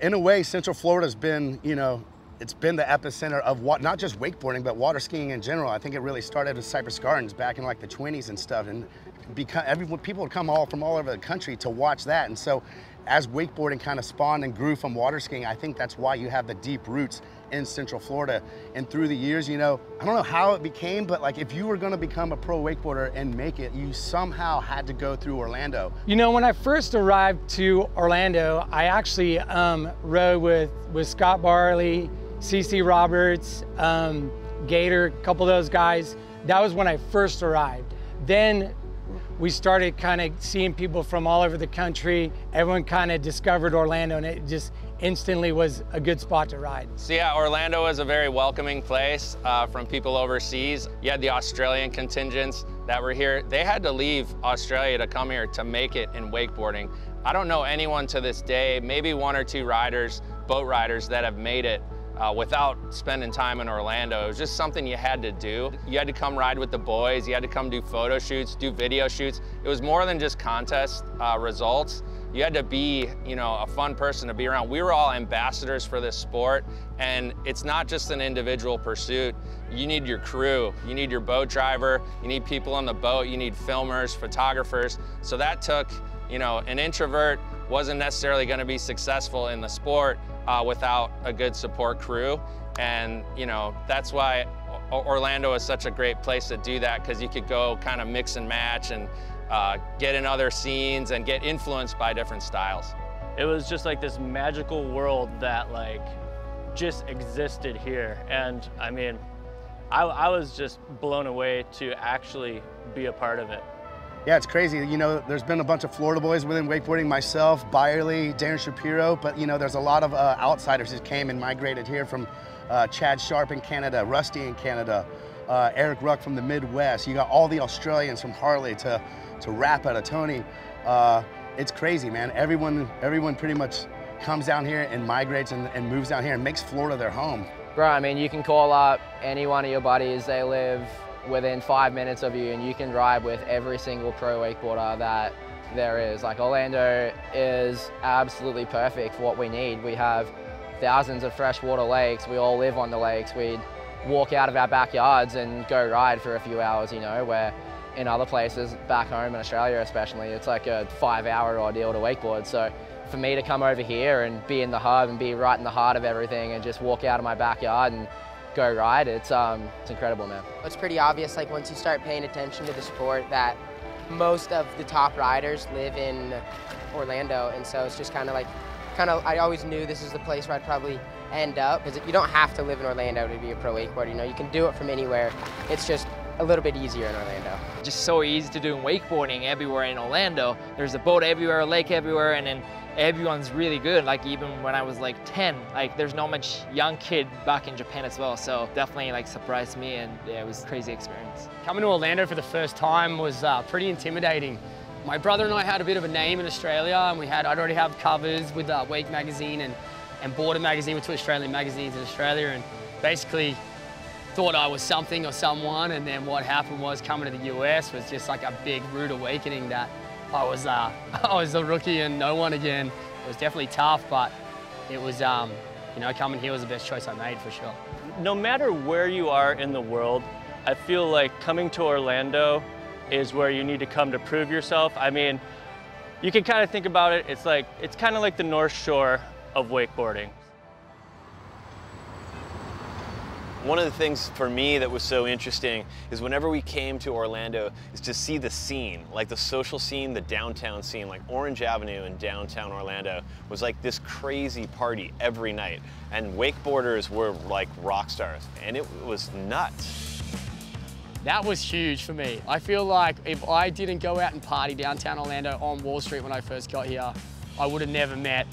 in a way, Central Florida's been, you know, it's been the epicenter of what, not just wakeboarding, but water skiing in general. I think it really started with Cypress Gardens back in like the 20s and stuff. And people would come from all over the country to watch that. And so as wakeboarding kind of spawned and grew from water skiing, I think that's why you have the deep roots in Central Florida. And through the years, you know, I don't know how it became, but like if you were gonna become a pro wakeboarder and make it, you somehow had to go through Orlando. You know, when I first arrived to Orlando, I actually rode with Scott Barley, CC Roberts, Gator, a couple of those guys. That was when I first arrived. Then we started kind of seeing people from all over the country. Everyone kind of discovered Orlando, and it just instantly was a good spot to ride. So yeah, Orlando is a very welcoming place from people overseas. You had the Australian contingents that were here. They had to leave Australia to come here to make it in wakeboarding. I don't know anyone to this day, maybe one or two riders, boat riders, that have made it without spending time in Orlando. It was just something you had to do. You had to come ride with the boys. You had to come do photo shoots, do video shoots. It was more than just contest results. You had to be, you know, a fun person to be around. We were all ambassadors for this sport, and it's not just an individual pursuit. You need your crew. You need your boat driver. You need people on the boat. You need filmers, photographers. So that took, you know, an introvert wasn't necessarily going to be successful in the sport without a good support crew. And, you know, that's why Orlando is such a great place to do that, because you could go kind of mix and match and get in other scenes and get influenced by different styles. It was just like this magical world that like just existed here. And I mean, I was just blown away to actually be a part of it. Yeah, it's crazy. You know, there's been a bunch of Florida boys within wakeboarding, myself, Byerly, Darren Shapiro, but you know, there's a lot of outsiders that came and migrated here from Chad Sharp in Canada, Rusty in Canada, Eric Ruck from the Midwest. You got all the Australians from Harley to Rappa to Tony. It's crazy, man. Everyone pretty much comes down here and migrates and moves down here and makes Florida their home. Bro, I mean, you can call up any one of your buddies. They live within 5 minutes of you, and you can ride with every single pro wakeboarder that there is. Like, Orlando is absolutely perfect for what we need. We have thousands of freshwater lakes. We all live on the lakes. We'd walk out of our backyards and go ride for a few hours, you know, where in other places, back home in Australia especially, it's like a 5-hour ordeal to wakeboard. So for me to come over here and be in the hub and be right in the heart of everything and just walk out of my backyard and go ride, it's incredible, man. It's pretty obvious, like, once you start paying attention to the sport, that most of the top riders live in Orlando, and so it's just kind of I always knew this is the place where I'd probably end up, because you don't have to live in Orlando to be a pro wakeboarder. You know, you can do it from anywhere. It's just a little bit easier in Orlando. Just so easy to do in wakeboarding everywhere in Orlando. There's a boat everywhere, a lake everywhere, and then everyone's really good. Like, even when I was like 10, like, there's not much young kid back in Japan as well. So definitely like surprised me, and yeah, it was a crazy experience. Coming to Orlando for the first time was pretty intimidating. My brother and I had a bit of a name in Australia, and I'd already have covers with Wake magazine and Boarder magazine, with two Australian magazines in Australia, and basically thought I was something or someone. And then what happened was, coming to the US was just like a big rude awakening that I was a rookie and no one again. It was definitely tough, but it was, you know, coming here was the best choice I made for sure. No matter where you are in the world, I feel like coming to Orlando is where you need to come to prove yourself. I mean, you can kind of think about it, it's kind of like the North Shore of wakeboarding. One of the things for me that was so interesting is whenever we came to Orlando is to see the scene, like the social scene, the downtown scene, like Orange Avenue in downtown Orlando was like this crazy party every night. And wakeboarders were like rock stars, and it was nuts. That was huge for me. I feel like if I didn't go out and party downtown Orlando on Wall Street when I first got here, I would have never met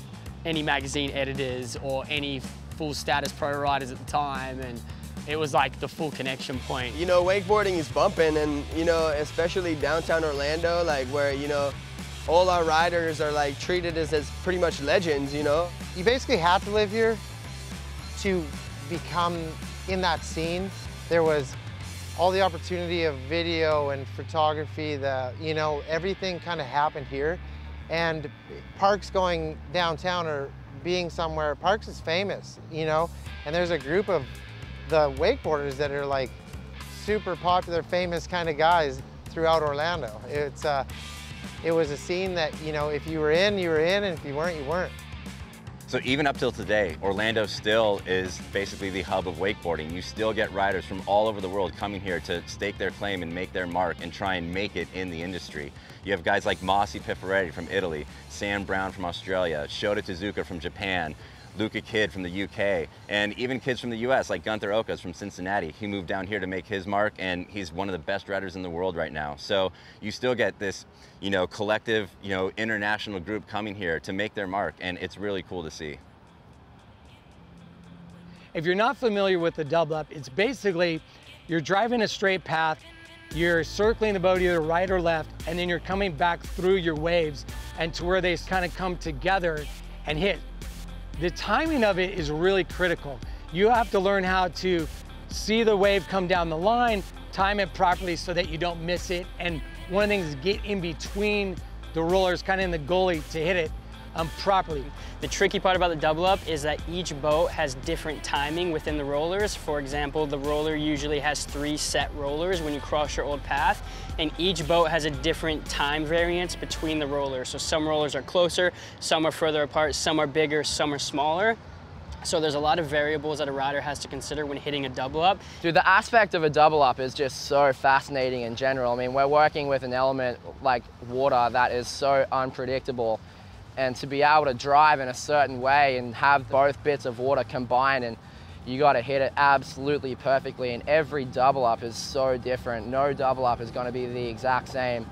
any magazine editors or any full status pro riders at the time. And it was like the full connection point. You know, wakeboarding is bumping, and you know, especially downtown Orlando, like where, you know, all our riders are like treated as pretty much legends, you know? You basically have to live here to become in that scene. There was all the opportunity of video and photography, you know, everything kind of happened here. And parks going downtown are being somewhere, Parks is famous, you know, and there's a group of the wakeboarders that are like super popular, famous kind of guys throughout Orlando. It was a scene that, you know, if you were in, you were in, and if you weren't, you weren't. So even up till today, Orlando still is basically the hub of wakeboarding. You still get riders from all over the world coming here to stake their claim and make their mark and try and make it in the industry. You have guys like Massi Pifferetti from Italy, Sam Brown from Australia, Shota Tezuka from Japan, Luca Kidd from the UK, and even kids from the US like Gunther Okas from Cincinnati. He moved down here to make his mark, and he's one of the best riders in the world right now. So you still get this, you know, collective, you know, international group coming here to make their mark, and it's really cool to see. If you're not familiar with the double up, it's basically you're driving a straight path, you're circling the boat either right or left, and then you're coming back through your waves and to where they kind of come together and hit. The timing of it is really critical. You have to learn how to see the wave come down the line, time it properly so that you don't miss it. And one of the things is get in between the rollers, kind of in the gully to hit it properly. The tricky part about the double up is that each boat has different timing within the rollers. For example, the roller usually has 3 set rollers when you cross your old path, and each boat has a different time variance between the rollers. So some rollers are closer, some are further apart, some are bigger, some are smaller. So there's a lot of variables that a rider has to consider when hitting a double up. Dude, the aspect of a double up is just so fascinating in general. I mean, we're working with an element like water that is so unpredictable. And to be able to drive in a certain way and have both bits of water combine, and you got to hit it absolutely perfectly, and every double up is so different. No double up is going to be the exact same.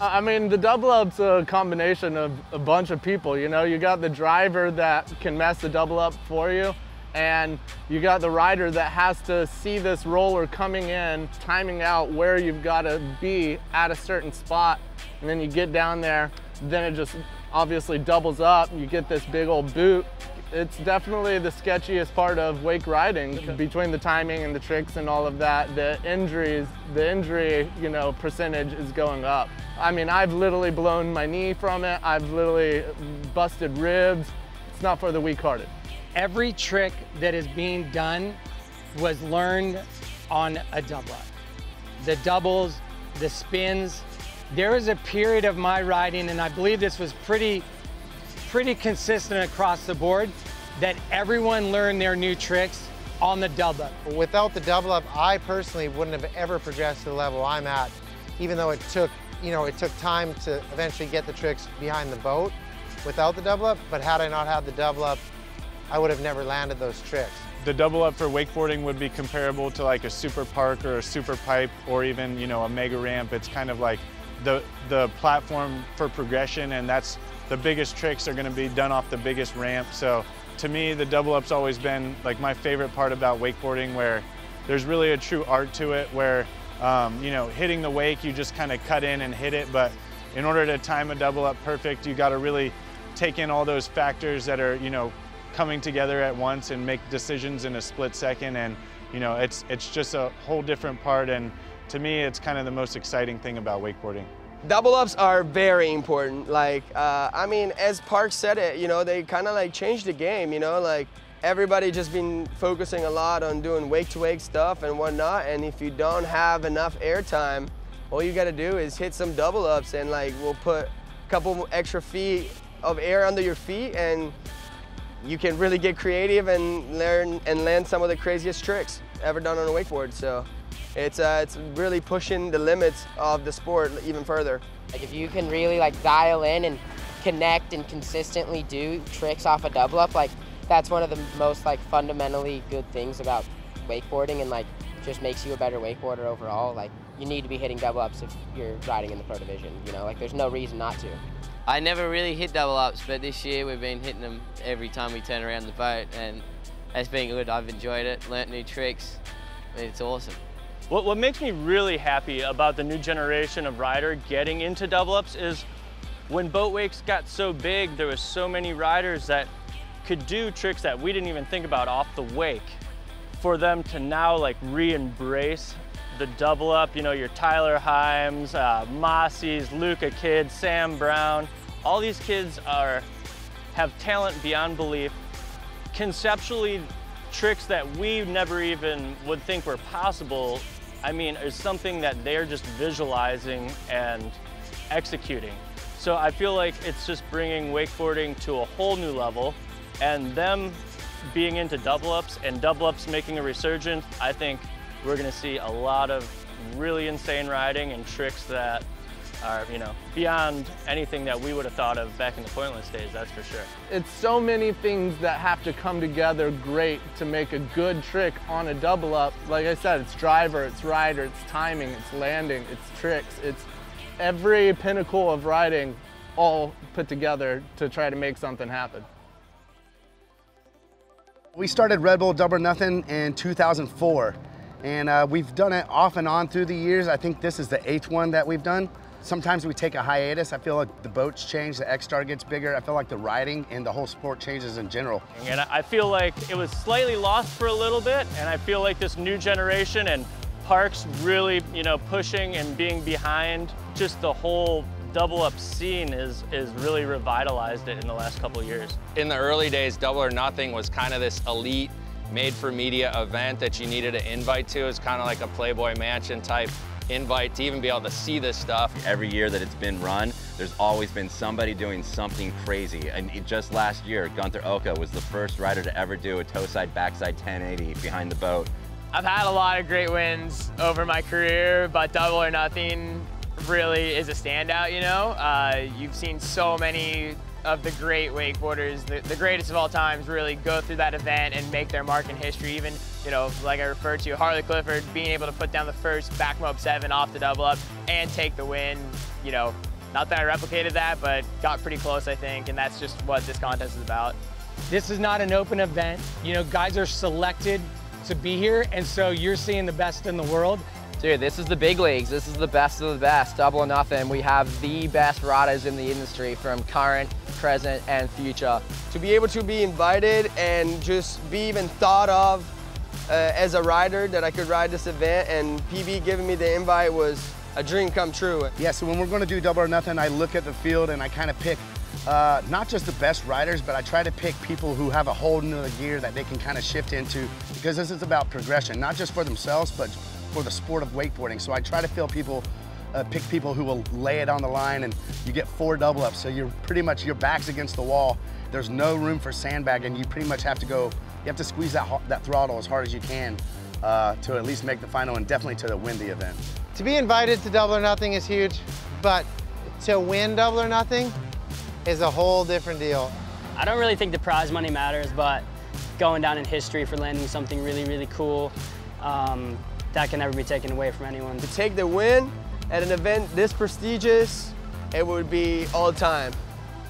I mean, the double up's a combination of a bunch of people, you know. You got the driver that can mess the double up for you, and you got the rider that has to see this roller coming in, timing out where you've got to be at a certain spot, and then you get down there, then it just obviously doubles up, you get this big old boot. It's definitely the sketchiest part of wake riding. Between the timing and the tricks and all of that, the injury, you know, percentage is going up. I mean, I've literally blown my knee from it. I've literally busted ribs. It's not for the weak-hearted. Every trick that is being done was learned on a double up. The doubles, the spins. There was a period of my riding, and I believe this was pretty consistent across the board, that everyone learned their new tricks on the double up. Without the double up, I personally wouldn't have ever progressed to the level I'm at, even though it took, you know, it took time to eventually get the tricks behind the boat without the double up, but had I not had the double up, I would have never landed those tricks. The double up for wakeboarding would be comparable to like a super park or a super pipe or even, you know, a mega ramp. It's kind of like the platform for progression, and that's the biggest tricks are going to be done off the biggest ramp. So to me, the double up's always been like my favorite part about wakeboarding, where there's really a true art to it, where you know, hitting the wake, you just kind of cut in and hit it, but in order to time a double up perfect, you got to really take in all those factors that are, you know, coming together at once and make decisions in a split second. And you know, it's just a whole different part, and to me, it's kind of the most exciting thing about wakeboarding. Double ups are very important. Like, I mean, as Park said it, you know, they kind of like changed the game, you know, like everybody just been focusing a lot on doing wake-to-wake stuff and whatnot, and if you don't have enough air time, all you gotta do is hit some double ups, and like we'll put a couple extra feet of air under your feet, and you can really get creative and learn and land some of the craziest tricks ever done on a wakeboard. So it's really pushing the limits of the sport even further. Like if you can really like dial in and connect and consistently do tricks off a double up, like that's one of the most like fundamentally good things about wakeboarding, and like just makes you a better wakeboarder overall. Like you need to be hitting double ups if you're riding in the pro division, you know, like there's no reason not to. I never really hit double ups, but this year we've been hitting them every time we turn around the boat, and it's been good. I've enjoyed it, learnt new tricks. It's awesome. What makes me really happy about the new generation of rider getting into double ups is when boat wakes got so big, there was so many riders that could do tricks that we didn't even think about off the wake. For them to now like re-embrace the double up, you know, your Tyler Himes, Mossies, Luca Kidd, Sam Brown, all these kids have talent beyond belief. Conceptually, tricks that we never even would think were possible, I mean, is something that they're just visualizing and executing. So I feel like it's just bringing wakeboarding to a whole new level, and them being into double ups and double ups making a resurgence. I think we're gonna see a lot of really insane riding and tricks that are, you know, beyond anything that we would have thought of back in the pointless days, that's for sure. It's so many things that have to come together great to make a good trick on a double up. Like I said, it's driver, it's rider, it's timing, it's landing, it's tricks, it's every pinnacle of riding all put together to try to make something happen. We started Red Bull Double or Nothing in 2004, and we've done it off and on through the years. I think this is the 8th one that we've done. Sometimes we take a hiatus. I feel like the boats change, the X-Star gets bigger. I feel like the riding and the whole sport changes in general. And I feel like it was slightly lost for a little bit, and I feel like this new generation and Parks really, you know, pushing and being behind just the whole double up scene is really revitalized it in the last couple of years. In the early days, Double or Nothing was kind of this elite made for media event that you needed an invite to. It's kind of like a Playboy Mansion type invite to even be able to see this stuff. Every year that it's been run, there's always been somebody doing something crazy. And just last year, Gunther Oka was the first rider to ever do a toe side, backside 1080 behind the boat. I've had a lot of great wins over my career, but Double or Nothing really is a standout, you know? You've seen so many of the great wakeboarders, the greatest of all times, really go through that event and make their mark in history. Even, you know, like I referred to, Harley Clifford being able to put down the first back mob 7 off the double up and take the win, you know, not that I replicated that, but got pretty close, I think, and that's just what this contest is about. This is not an open event. You know, guys are selected to be here, and so you're seeing the best in the world. Dude, this is the big leagues. This is the best of the best. Double or Nothing. We have the best riders in the industry from current, present, and future. To be able to be invited and just be even thought of as a rider that I could ride this event, and PB giving me the invite was a dream come true. Yeah, so when we're going to do Double or Nothing, I look at the field and I kind of pick not just the best riders, but I try to pick people who have a hold into the gear that they can kind of shift into, because this is about progression, not just for themselves, but for the sport of wakeboarding. So I try to pick people who will lay it on the line, and you get 4 double ups. So you're pretty much, your back's against the wall. There's no room for sandbagging. You pretty much have to go, you have to squeeze that throttle as hard as you can to at least make the final and definitely to win the event. To be invited to Double or Nothing is huge, but to win Double or Nothing is a whole different deal. I don't really think the prize money matters, but going down in history for landing something really, really cool, that can never be taken away from anyone. To take the win at an event this prestigious, it would be all time.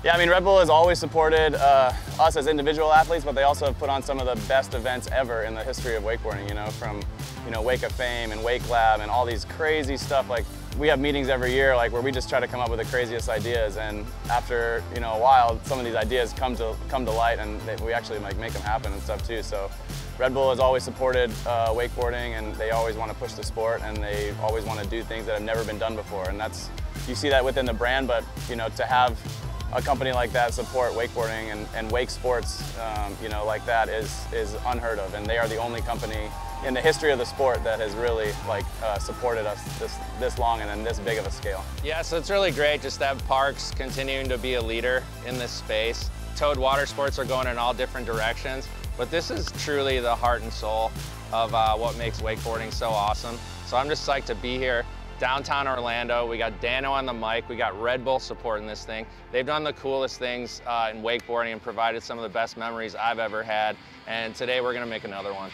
Yeah, I mean, Red Bull has always supported us as individual athletes, but they also have put on some of the best events ever in the history of wakeboarding, you know, from, you know, Wake of Fame and Wake Lab and all these crazy stuff. Like, we have meetings every year, like, where we just try to come up with the craziest ideas, and after, you know, a while, some of these ideas come to light, and we actually, like, make them happen and stuff too. So Red Bull has always supported wakeboarding, and they always want to push the sport, and they always want to do things that have never been done before. And that's, you see that within the brand, but, you know, to have a company like that support wakeboarding and wake sports, you know, like that is unheard of. And they are the only company in the history of the sport that has really, like, supported us this long and in this big of a scale. Yeah, so it's really great just to have Parks continuing to be a leader in this space. Towed water sports are going in all different directions, but this is truly the heart and soul of what makes wakeboarding so awesome. So I'm just psyched to be here. Downtown Orlando, we got Dano on the mic, we got Red Bull supporting this thing. They've done the coolest things in wakeboarding and provided some of the best memories I've ever had, and today we're gonna make another one.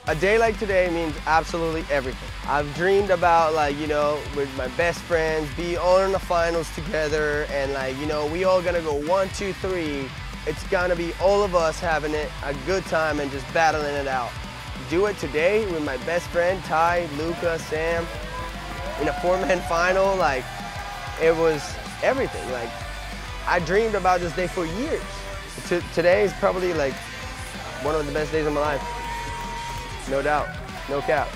A day like today means absolutely everything. I've dreamed about, like, you know, with my best friends, be all in the finals together, and like, you know, we all gonna go 1, 2, 3. It's gonna be all of us having a good time and just battling it out. Do it today with my best friend, Ty, Luca, Sam, in a 4-man final. Like, it was everything. Like, I dreamed about this day for years. Today is probably like one of the best days of my life. No doubt, no cap.